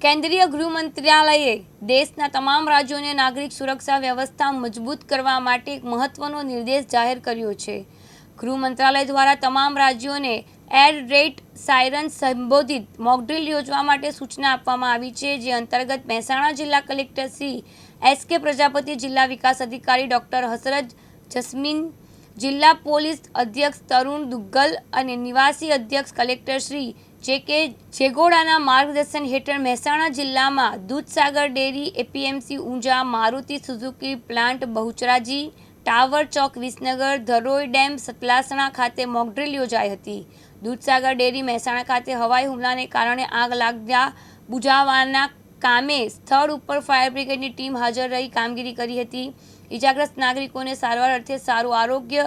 કેન્દ્રીય ગૃહ મંત્રાલયે દેશના તમામ રાજ્યોને નાગરિક સુરક્ષા વ્યવસ્થા મજબૂત કરવા માટે એક મહત્વનો નિર્દેશ જાહેર કર્યો છે। ગૃહ મંત્રાલય દ્વારા તમામ રાજ્યોને એર રેડ સાયરન સંબોધિત મોકડ્રીલ યોજવા માટે સૂચના આપવામાં આવી છે, જે અંતર્ગત મહેસાણા જિલ્લા કલેક્ટર શ્રી એસ.કે. પ્રજાપતિ, જિલ્લા વિકાસ અધિકારી ડોક્ટર હસરત જસ્મીન, જિલ્લા પોલીસ અધ્યક્ષ તરુણ દુગ્ગલ અને નિવાસી અધ્યક્ષ કલેક્ટર શ્રી જે.કે. જેગોડાના માર્ગદર્શન હેઠળ મહેસાણા જિલ્લામાં Dudhsagar dairy, APMC Unjha, Maruti Suzuki plant Becharaji, tower Chowk Visnagar, Dharoi dam Satlasana ખાતે મોકડ્રીલ યોજાઈ હતી। દૂધસાગર ડેરી મહેસાણા ખાતે હવાઈ હુમલાને કારણે આગ લાગ્યા બુઝાવવાના કામે સ્થળ ઉપર ફાયર બ્રિગેડની ટીમ હાજર રહી કામગીરી કરી હતી। ઇજાગ્રસ્ત નાગરિકોને સારવાર અર્થે સારું આરોગ્ય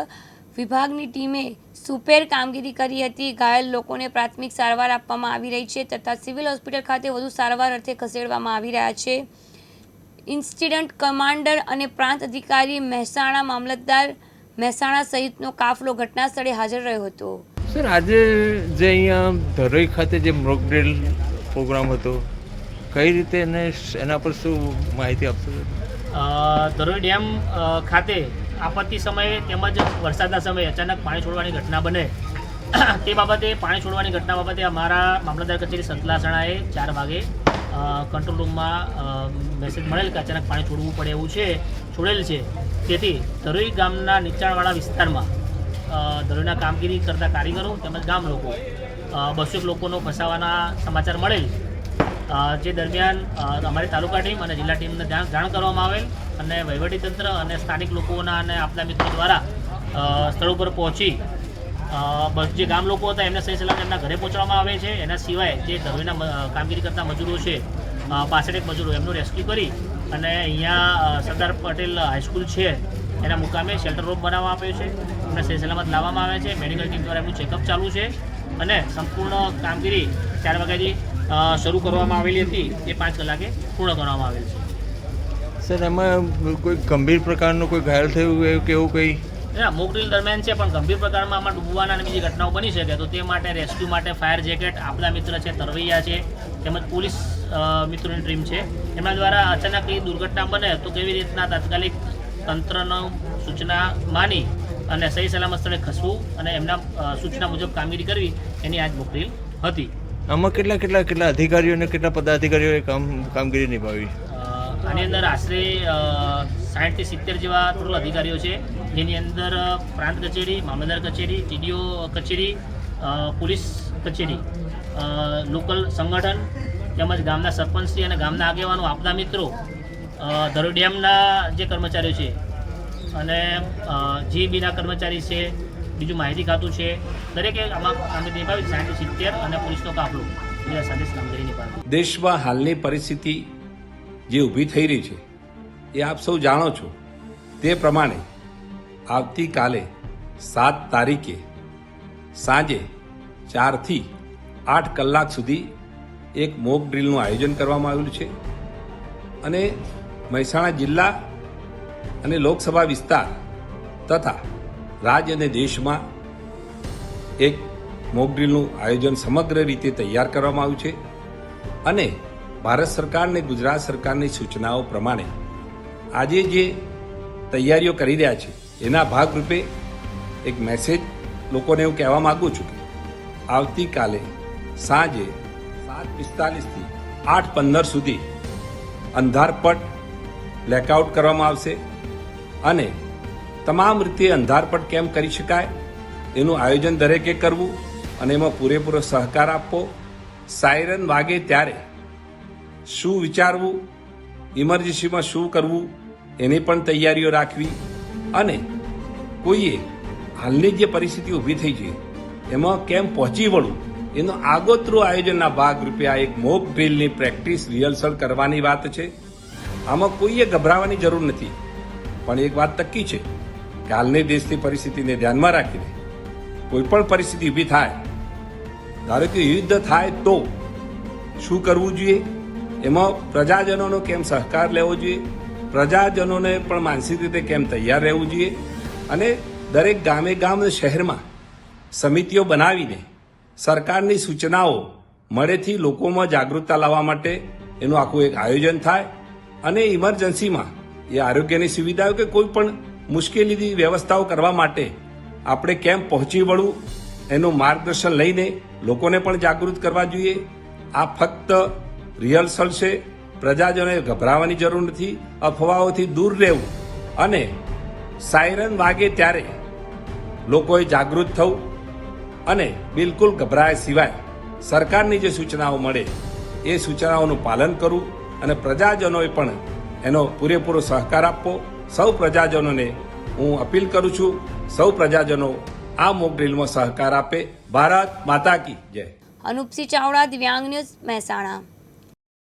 વિભાગની ટીમે સુપેર કામગીરી કરી હતી। ઘાયલ લોકોને પ્રાથમિક સારવાર આપવામાં આવી રહી છે તથા સિવિલ હોસ્પિટલ ખાતે વધુ સારવાર અર્થે ખસેડવામાં આવી રહ્યા છે। ઇન્સિડન્ટ કમાન્ડર અને પ્રાંત અધિકારી મહેસાણા, મામલતદાર મહેસાણા સહિતનો કાફલો ઘટના સ્થળે હાજર રહ્યો હતો। સર, આજે જે અહીંયા ધરોઈ ખાતે જે મોકડ્રીલ પ્રોગ્રામ હતો, કઈ રીતે અને એના પર શું માહિતી આપશો? ધરોઈ ડેમ ખાતે આપત્તિ સમયે તેમજ વરસાદના સમયે અચાનક પાણી છોડવાની ઘટના બને તે બાબતે પાણી છોડવાની ઘટના બાબતે અમારા મામલતદાર કચેરી સતલાસણાએ 4 વાગે કંટ્રોલ રૂમમાં મેસેજ મળેલ કે અચાનક પાણી છોડવું પડે એવું છે, છોડેલ છે। તેથી ધરોઈ ગામના નીચાણવાળા વિસ્તારમાં ધરોઈના કામગીરી કરતા કારીગરો તેમજ ગામ લોકો 200 લોકોનો ફસાવાના સમાચાર મળેલ, જે દરમિયાન અમારી તાલુકા ટીમ અને જિલ્લા ટીમને જાણ કરવામાં આવેલ અને વહીવટીતંત્ર અને સ્થાનિક લોકોના અને આપણા મિત્રો દ્વારા સ્થળ ઉપર પહોંચી જે ગામ લોકો હતા એમને સહી સલામત એમના ઘરે પહોંચવામાં આવે છે। એના સિવાય જે ધરોઈના કામગીરી કરતા મજૂરો છે, 65 મજૂરો, એમનું રેસ્ક્યુ કરી અને અહીંયા સરદાર પટેલ હાઈસ્કૂલ છે એના મુકામે શેલ્ટર રૂમ બનાવવામાં આવ્યો છે, એમને સહી સલામત લાવવામાં આવે છે। મેડિકલ ટીમ દ્વારા એમનું ચેકઅપ ચાલુ છે અને સંપૂર્ણ કામગીરી 4 વાગ્યાથી શરૂ કરવામાં આવેલી હતી, એ 5 કલાકે પૂર્ણ કરવામાં આવેલ છે। સર, એમાં કોઈ ગંભીર પ્રકારનું કોઈ ઘાયલ થયું કે એવું કંઈ? મોકડ્રીલ દરમિયાન છે, પણ ગંભીર પ્રકારમાં આમાં ડૂબવાના અને બીજી ઘટનાઓ બની શકે, તો તે માટે રેસ્ક્યુ માટે ફાયર જેકેટ આપણા મિત્ર છે, તરવૈયા છે, તેમજ પોલીસ મિત્રોની ટીમ છે, એમના દ્વારા અચાનક એ દુર્ઘટના બને તો કેવી રીતના તાત્કાલિક તંત્રનો સૂચના માની અને સહી સલામત સ્થળે ખસવું અને એમના સૂચના મુજબ કામગીરી કરવી, એની આજ મોકડ્રીલ હતી। આમાં કેટલા અધિકારીઓ અને કેટલા પદાધિકારીઓએ કામગીરી નિભાવી? આની અંદર આશરે 60 થી 70 જેવા ટોટલ અધિકારીઓ છે, જેની અંદર પ્રાંત કચેરી, મામલતદાર કચેરી, ટીડીઓ કચેરી, પોલીસ કચેરી, લોકલ સંગઠન તેમજ ગામના સરપંચશ્રી અને ગામના આગેવાનો, આપના મિત્રો, ધરોઈ ડેમના જે કર્મચારીઓ છે અને જીબીના કર્મચારી છે, બીજું માહિતી ખાતું છે, દરેકે આમાં કામગીરી નિભાવી 60 થી 70 અને પોલીસનો કાફલો બીજા સાથે કામગીરી નિભાવી। દેશમાં હાલની પરિસ્થિતિ જે ઊભી થઈ રહી છે એ આપ સૌ જાણો છો। તે પ્રમાણે આવતીકાલે 7 તારીખે સાંજે 4 થી 8 કલાક સુધી એક મોક ડ્રીલનું આયોજન કરવામાં આવેલું છે અને મહેસાણા જિલ્લા અને લોકસભા વિસ્તાર તથા રાજ્ય અને દેશમાં એક મોક ડ્રીલનું આયોજન સમગ્ર રીતે તૈયાર કરવામાં આવ્યું છે અને ભારત સરકાર અને ગુજરાત સરકારની સૂચનાઓ પ્રમાણે આજે જે તૈયારીઓ કરી રહ્યા છે એના ભાગરૂપે એક મેસેજ લોકોને હું કહેવા માગું છું કે આવતીકાલે સાંજે 7:45 થી 8:15 સુધી અંધારપટ બ્લેકઆઉટ કરવામાં આવશે અને તમામ રીતે અંધારપટ કેમ કરી શકાય એનું આયોજન દરેકે કરવું અને એમાં પૂરેપૂરો સહકાર આપવો। સાયરન વાગે ત્યારે શું વિચારવું, ઇમરજન્સીમાં શું કરવું એની પણ તૈયારીઓ રાખવી અને કોઈએ હાલની જે પરિસ્થિતિ ઊભી થઈ છે એમાં કેમ પહોંચી વળવું એનો આગોતરું આયોજનના ભાગરૂપે આ એક મોક ડ્રીલની પ્રેક્ટિસ રિહર્સલ કરવાની વાત છે। આમાં કોઈએ ગભરાવાની જરૂર નથી, પણ એક વાત નક્કી છે કે હાલની દેશની પરિસ્થિતિને ધ્યાનમાં રાખીને કોઈ પણ પરિસ્થિતિ ઊભી થાય, ધારો કે યુદ્ધ થાય તો શું કરવું જોઈએ, એમાં પ્રજાજનોનો કેમ સહકાર લેવો જોઈએ, પ્રજાજનોને પણ માનસિક રીતે કેમ તૈયાર રહેવું જોઈએ અને દરેક ગામે ગામ શહેરમાં સમિતિઓ બનાવીને સરકારની સૂચનાઓ મળેથી લોકોમાં જાગૃતતા લાવવા માટે એનું આખું એક આયોજન થાય અને ઇમરજન્સીમાં એ આરોગ્યની સુવિધાઓ કે કોઈ પણ મુશ્કેલીની વ્યવસ્થાઓ કરવા માટે આપણે કેમ પહોંચી વળવું એનું માર્ગદર્શન લઈને લોકોને પણ જાગૃત કરવા જોઈએ. આ ફક્ત રિહર્સલ છે. પ્રજાજનોએ ગભરાવાની જરૂર નથી. અફવાઓથી દૂર રહેવું અને સાયરન વાગે ત્યારે લોકોએ જાગૃત થવું અને બિલકુલ ગભરાયા સિવાય સરકારની જે સૂચનાઓ મળે એ સૂચનાઓનું પાલન કરવું અને પ્રજાજનોએ પણ એનો પૂરેપૂરો સહકાર આપવો. સૌ પ્રજાજનોને હું અપીલ કરું છું, સૌ પ્રજાજનો આ મોક ડ્રીલમાં સહકાર આપે. ભારત માતા કી જય. અનુપસિંહ ચાવડા, દિવ્યાંગ ન્યૂઝ, મહેસાણા.